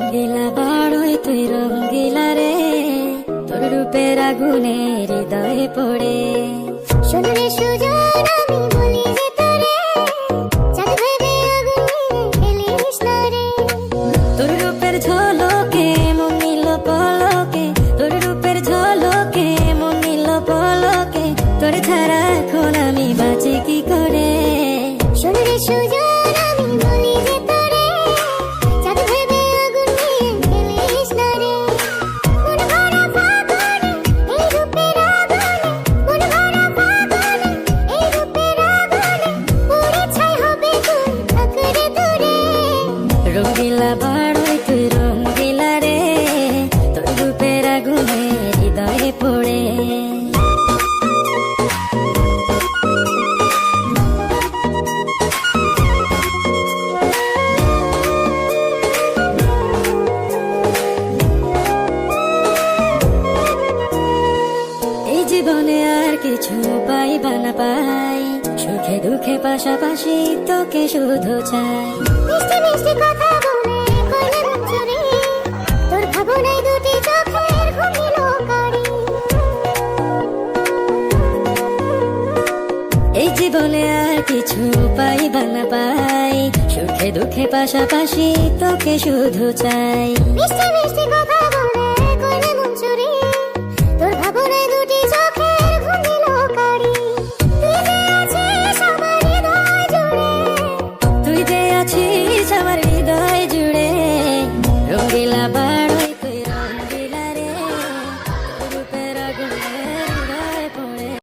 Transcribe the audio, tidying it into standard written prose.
রঙ্গিলা বাড়ই তুই রঙ্গিলা রে, তোর রূপের আগুনে হৃদয়ে পড়ে। শোনো রে সুজন, আমি বলি যে তোরে, চাঁদ ভেবে আগুন নিয়ে ফেলিস না রে। তোর রূপের ঝলকে মন নিল পলকে, তোর রূপের ঝলকে মন নিল পলকে, তোর ছাড়া এখন আমি বাঁচি কি করে। শোনো রে সুজন, আমি বলি যে তোরে, চাঁদ ভেবে আগুন নিয়ে ফেলিস না রে। মন ভরা ফাগুনে এই রূপের আগুনে, মন ভরা ফাগুনে এই রূপের আগুনে, পুড়ে ছাই হবে তুই থাকরে দূরে। রঙ্গিলা বাড়ই তুই রঙ্গিলা রে, তোর রূপের আগুনে হৃদয়ে পড়ে। এই জীবনে আর কিছু পাইবা না পাই, সুখে দুঃখে পাশাপাশি তোকে শুধু চাই। মিষ্টি মিষ্টি কথা বলে কইলে মন চুরি, তোর ভাবনায় দুটি চোখের ঘুমিল কারি। এই জীবনে আর কিছু পাইবা না পাই, সুখে দুঃখে পাশাপাশি তোকে শুধু চাই। মিষ্টি মিষ্টি কথা বলে